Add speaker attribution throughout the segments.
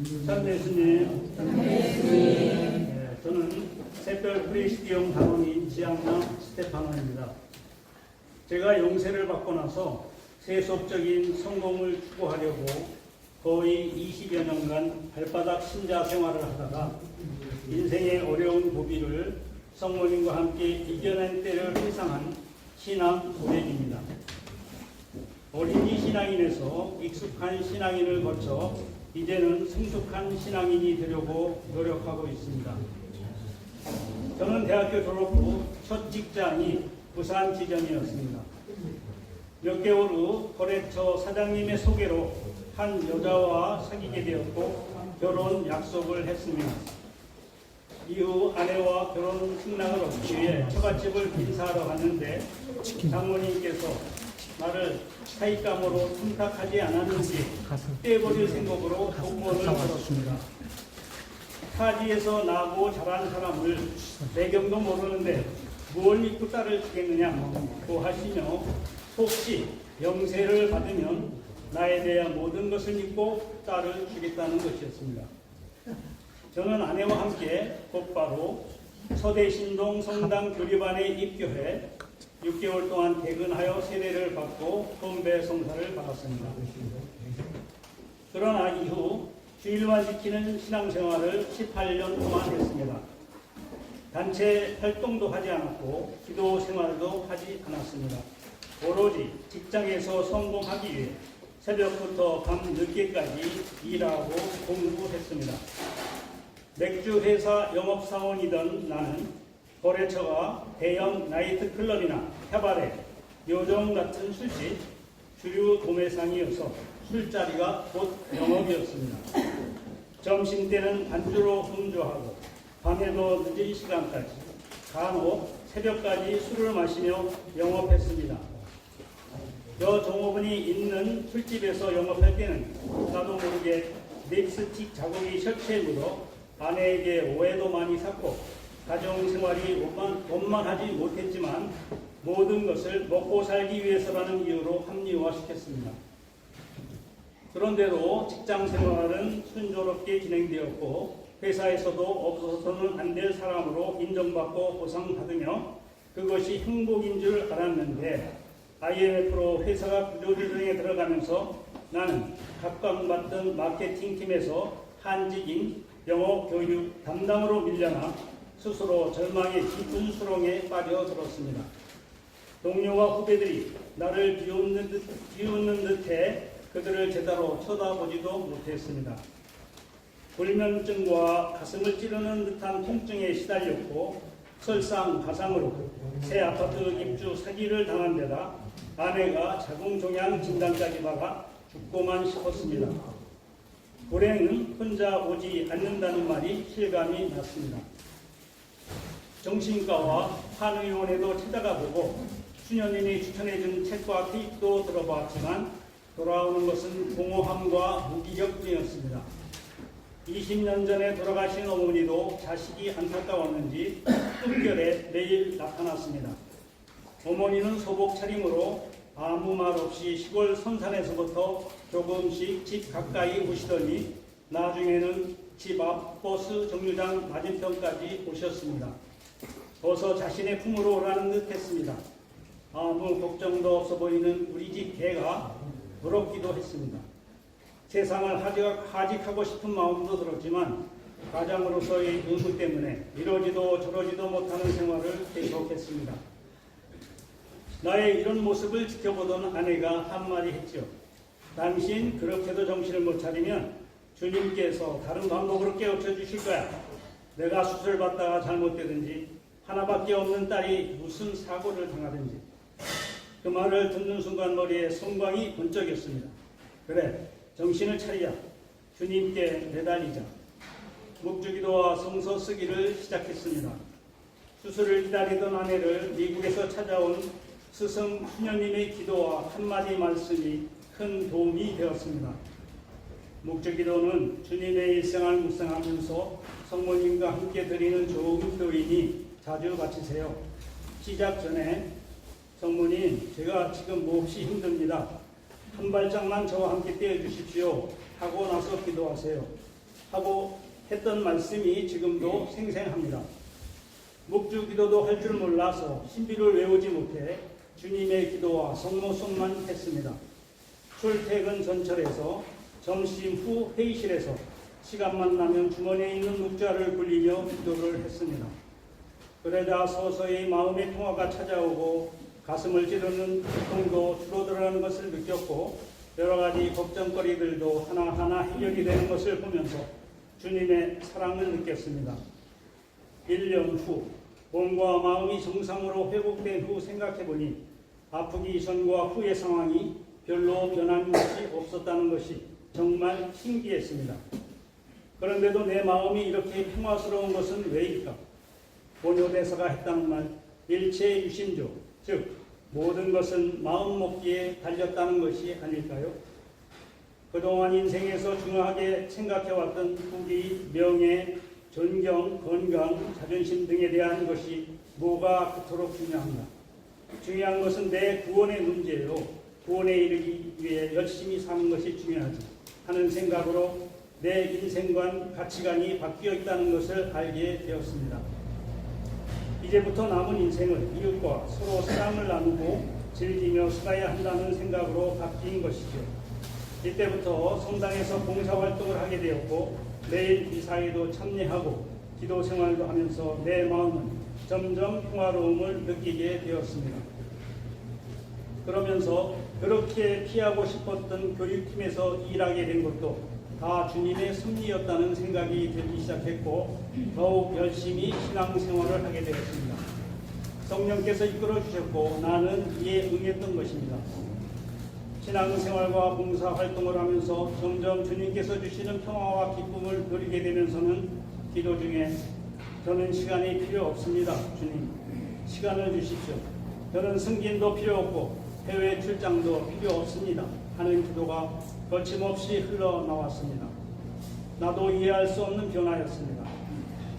Speaker 1: 참배수님, 네, 저는 새별 프레시디움 단원인 지향남 스테파노입니다. 제가 영세를 받고 나서 세속적인 성공을 추구하려고 거의 20여 년간 발바닥 신자 생활을 하다가 인생의 어려운 고비를 성모님과 함께 이겨낸 때를 회상한 신앙 고백입니다. 어린이 신앙인에서 익숙한 신앙인을 거쳐 이제는 성숙한 신앙인이 되려고 노력하고 있습니다. 저는 대학교 졸업 후 첫 직장이 부산 지점이었습니다. 몇 개월 후 거래처 사장님의 소개로 한 여자와 사귀게 되었고 결혼 약속을 했습니다. 이후 아내와 결혼 승낙을 얻기 위해 처갓집을 인사하러 갔는데 장모님께서 나를 사익감으로 탐탁하지 않았는지 떼버릴 생각으로 공문을 걸었습니다. 타지에서 나고 자란 사람을 배경도 모르는데 무엇을 믿고 딸을 주겠느냐고 하시며 혹시 영세를 받으면 나에 대한 모든 것을 믿고 딸을 주겠다는 것이었습니다. 저는 아내와 함께 곧바로 서대신동 성당 교리반에 입교해 6개월 동안 퇴근하여 세례를 받고 건배 성사를 받았습니다. 그러나 이후 주일만 지키는 신앙생활을 18년 동안 했습니다. 단체 활동도 하지 않았고 기도 생활도 하지 않았습니다. 오로지 직장에서 성공하기 위해 새벽부터 밤 늦게까지 일하고 공부했습니다. 맥주 회사 영업사원이던 나는 거래처가 대형 나이트클럽이나 캐바레, 요정 같은 술집, 주류 도매상이어서 술자리가 곧 영업이었습니다. 점심때는 안주로 흥조하고 밤에도 늦은 시간까지 간혹 새벽까지 술을 마시며 영업했습니다. 저 종업원이 있는 술집에서 영업할 때는 나도 모르게 립스틱 자국이 셔츠에 묻어 아내에게 오해도 많이 샀고 가정생활이 원만하지 못했지만 모든 것을 먹고 살기 위해서라는 이유로 합리화시켰습니다. 그런데도 직장생활은 순조롭게 진행되었고 회사에서도 없어서는 안 될 사람으로 인정받고 보상받으며 그것이 행복인 줄 알았는데 IMF로 회사가 구조조정에 들어가면서 나는 각광받던 마케팅팀에서 한직인 영어 교육 담당으로 밀려나 스스로 절망의 깊은 수렁에 빠져들었습니다. 동료와 후배들이 나를 비웃는 듯해 그들을 제대로 쳐다보지도 못했습니다. 불면증과 가슴을 찌르는 듯한 통증에 시달렸고 설상가상으로 새 아파트 입주 사기를 당한 데다 아내가 자궁종양 진단까지 받아 죽고만 싶었습니다. 불행은 혼자 오지 않는다는 말이 실감이 났습니다. 정신과와 한의원에도 찾아가 보고 수녀님이 추천해준 책과 테이프도 들어봤지만 돌아오는 것은 공허함과 무기력뿐이었습니다. 20년 전에 돌아가신 어머니도 자식이 안타까웠는지 흡결에 매일 나타났습니다. 어머니는 소복 차림으로 아무 말 없이 시골 선산에서부터 조금씩 집 가까이 오시더니 나중에는 집 앞 버스 정류장 맞은편까지 오셨습니다. 어서 자신의 품으로 오라는 듯 했습니다. 아무 걱정도 없어 보이는 우리 집 개가 부럽기도 했습니다. 세상을 하직하고 싶은 마음도 들었지만 가장으로서의 의무 때문에 이러지도 저러지도 못하는 생활을 계속했습니다. 나의 이런 모습을 지켜보던 아내가 한마디 했죠. 당신 그렇게도 정신을 못 차리면 주님께서 다른 방법으로 깨우쳐 주실 거야. 내가 수술받다가 잘못되든지 하나밖에 없는 딸이 무슨 사고를 당하든지. 그 말을 듣는 순간 머리에 성광이 번쩍였습니다. 그래, 정신을 차리자. 주님께 매달리자. 묵주기도와 성서 쓰기를 시작했습니다. 수술을 기다리던 아내를 미국에서 찾아온 스승 수녀님의 기도와 한마디 말씀이 큰 도움이 되었습니다. 묵주기도는 주님의 일생을 묵상하면서 성모님과 함께 드리는 좋은 기도이니 자주 바치세요. 시작 전에 성모님, 제가 지금 몹시 힘듭니다. 한 발짝만 저와 함께 떼어주십시오 하고 나서 기도하세요. 하고 했던 말씀이 지금도 생생합니다. 묵주 기도도 할 줄 몰라서 신비를 외우지 못해 주님의 기도와 성모송만 했습니다. 출퇴근 전철에서 점심 후 회의실에서 시간만 나면 주머니에 있는 묵자를 굴리며 기도를 했습니다. 그러다 서서히 마음의 평화가 찾아오고 가슴을 찌르는 고통도 줄어들어가는 것을 느꼈고 여러 가지 걱정거리들도 하나하나 해결이 되는 것을 보면서 주님의 사랑을 느꼈습니다. 1년 후 몸과 마음이 정상으로 회복된 후 생각해보니 아프기 전과 후의 상황이 별로 변한 것이 없었다는 것이 정말 신기했습니다. 그런데도 내 마음이 이렇게 평화스러운 것은 왜일까? 본효대사가 했다는 말, 일체유심조, 즉 모든 것은 마음 먹기에 달렸다는 것이 아닐까요? 그동안 인생에서 중요하게 생각해왔던 부귀, 명예, 존경, 건강, 자존심 등에 대한 것이 뭐가 그토록 중요한가? 중요한 것은 내 구원의 문제요. 구원에 이르기 위해 열심히 사는 것이 중요하지 하는 생각으로 내 인생관, 가치관이 바뀌어 있다는 것을 알게 되었습니다. 이제부터 남은 인생을 이웃과 서로 사랑을 나누고 즐기며 살아야 한다는 생각으로 바뀐 것이죠. 이때부터 성당에서 봉사활동을 하게 되었고 매일 미사에도 참여하고 기도 생활도 하면서 내 마음은 점점 평화로움을 느끼게 되었습니다. 그러면서 그렇게 피하고 싶었던 교육팀에서 일하게 된 것도 다 주님의 섭리였다는 생각이 들기 시작했고 더욱 열심히 신앙생활을 하게 되었습니다. 성령께서 이끌어 주셨고 나는 이에 응했던 것입니다. 신앙생활과 봉사활동을 하면서 점점 주님께서 주시는 평화와 기쁨을 누리게 되면서는 기도 중에 저는 시간이 필요 없습니다. 주님, 시간을 주십시오. 저는 승진도 필요 없고 해외 출장도 필요 없습니다. 하는 기도가 거침없이 흘러나왔습니다. 나도 이해할 수 없는 변화였습니다.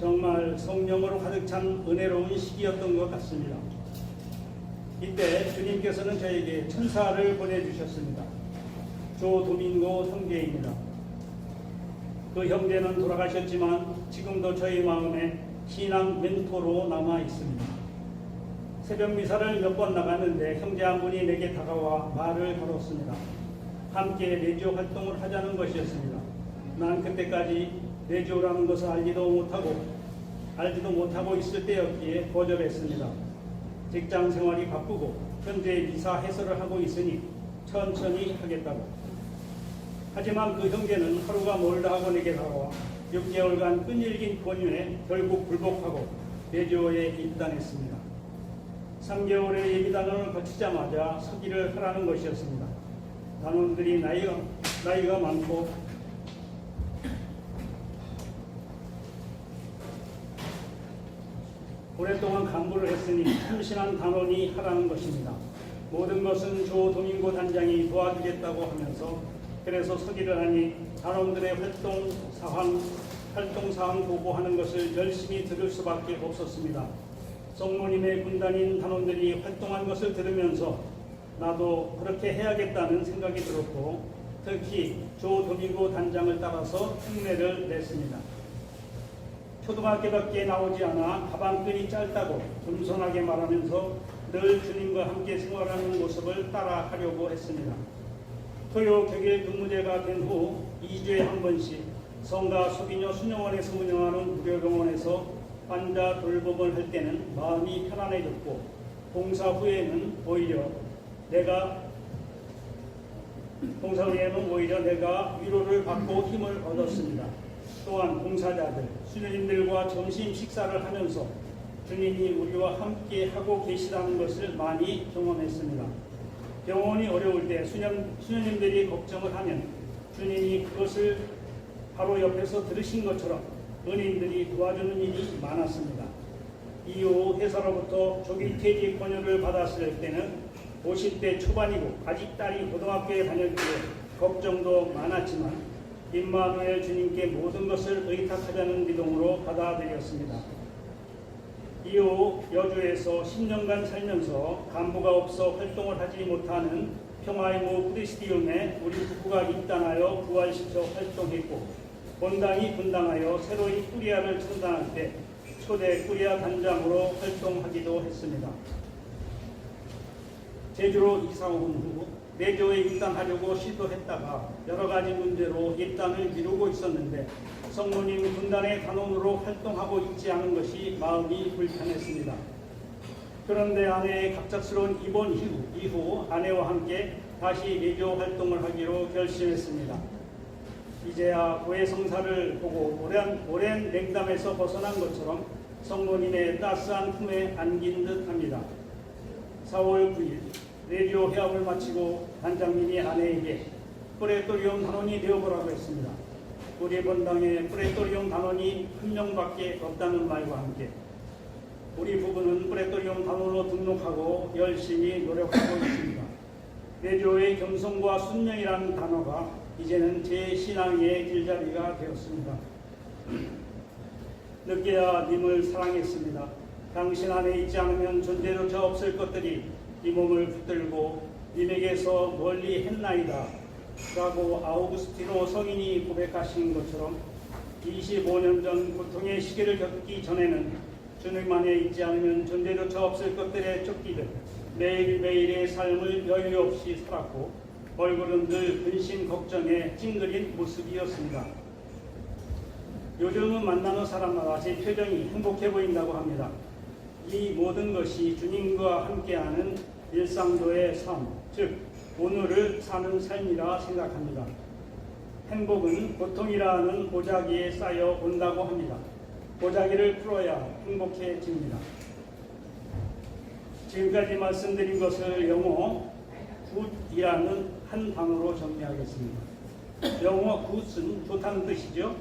Speaker 1: 정말 성령으로 가득 찬 은혜로운 시기였던 것 같습니다. 이때 주님께서는 저에게 천사를 보내주셨습니다. 조도민고 형제입니다. 그 형제는 돌아가셨지만 지금도 저희 마음에 신앙 멘토로 남아 있습니다. 새벽 미사를 몇 번 나갔는데 형제 한 분이 내게 다가와 말을 걸었습니다. 함께 내조 활동을 하자는 것이었습니다. 난 그때까지 내조라는 것을 알지도 못하고 있을 때였기에 거절했습니다. 직장 생활이 바쁘고 현재 미사 해설을 하고 있으니 천천히 하겠다고. 하지만 그 형제는 하루가 멀다 하고 내게 다가와 6개월간 끈질긴 권유에 결국 굴복하고 내조에 입단했습니다. 3개월의 예비단원을 거치자마자 서기를 하라는 것이었습니다. 단원들이 나이가 많고 오랫동안 간부를 했으니 참신한 단원이 하라는 것입니다. 모든 것은 조도민고 단장이 도와주겠다고 하면서 그래서 서기를 하니 단원들의 활동사항 보고하는 것을 열심히 들을 수밖에 없었습니다. 성모님의 군단인 단원들이 활동한 것을 들으면서 나도 그렇게 해야겠다는 생각이 들었고 특히 조도민고 단장을 따라서 흉내를 냈습니다. 초등학교밖에 나오지 않아 가방끈이 짧다고 겸손하게 말하면서 늘 주님과 함께 생활하는 모습을 따라하려고 했습니다. 토요 격일 근무제가 된 후 2주에 한 번씩 성가 소비녀 수녀원에서 운영하는 무료병원에서 환자 돌봄을 할 때는 마음이 편안해졌고 봉사 후에는 오히려 내가 위로를 받고 힘을 얻었습니다. 또한 봉사자들, 수녀님들과 점심 식사를 하면서 주님이 우리와 함께 하고 계시다는 것을 많이 경험했습니다. 병원이 어려울 때 수녀님들이 걱정을 하면 주님이 그것을 바로 옆에서 들으신 것처럼 은인들이 도와주는 일이 많았습니다. 이후 회사로부터 조기 퇴직 권유를 받았을 때는 50대 초반이고 아직 딸이 고등학교에 다녔기에 걱정도 많았지만 임마누엘 주님께 모든 것을 의탁하자는 믿음으로 받아들였습니다. 이후 여주에서 10년간 살면서 간부가 없어 활동을 하지 못하는 평화의 모 프레시디움에 우리 부부가 입단하여 부활시켜 활동했고 본당이 분당하여 새로이 꾸리아를 창단할 때 초대 꾸리아 단장으로 활동하기도 했습니다. 제주로 이사 온 후 내조에 입단하려고 시도했다가 여러 가지 문제로 입단을 미루고 있었는데 성모님 군단의 단원으로 활동하고 있지 않은 것이 마음이 불편했습니다. 그런데 아내의 갑작스러운 입원 이후 아내와 함께 다시 내조 활동을 하기로 결심했습니다. 이제야 고해 성사를 보고 오랜 냉담에서 벗어난 것처럼 성모님의 따스한 품에 안긴 듯합니다. 4월 9일 내조 회합을 마치고 단장님이 아내에게 프레토리움 단원이 되어보라고 했습니다. 우리 본당에 프레토리움 단원이 한 명밖에 없다는 말과 함께 우리 부부는 프레토리움 단원으로 등록하고 열심히 노력하고 있습니다. 내조의 겸손과 순명이라는 단어가 이제는 제 신앙의 길잡이가 되었습니다. 늦게야 님을 사랑했습니다. 당신 안에 있지 않으면 존재조차 없을 것들이 이 몸을 붙들고 님에게서 멀리 했나이다 라고 아우구스티노 성인이 고백하신 것처럼 25년 전 고통의 시기를 겪기 전에는 주님 안에 있지 않으면 존재조차 없을 것들에 쫓기듯 매일매일의 삶을 여유 없이 살았고 얼굴은 늘 근심 걱정에 찡그린 모습이었습니다. 요즘은 만나는 사람마다 제 표정이 행복해 보인다고 합니다. 이 모든 것이 주님과 함께하는 일상도의 삶, 즉 오늘을 사는 삶이라 생각합니다. 행복은 고통이라는 보자기에 쌓여 온다고 합니다. 보자기를 풀어야 행복해집니다. 지금까지 말씀드린 것을 영어 굿이라는 한 단어로 정리하겠습니다. 영어 굿은 좋다는 뜻이죠.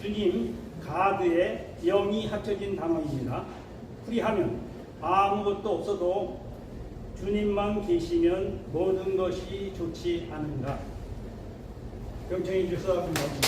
Speaker 1: 주님, 가드에 영이 합쳐진 단어입니다. 풀이하면 아무것도 없어도 주님만 계시면 모든 것이 좋지 않은가. 경청해 주셔서 감사합니다.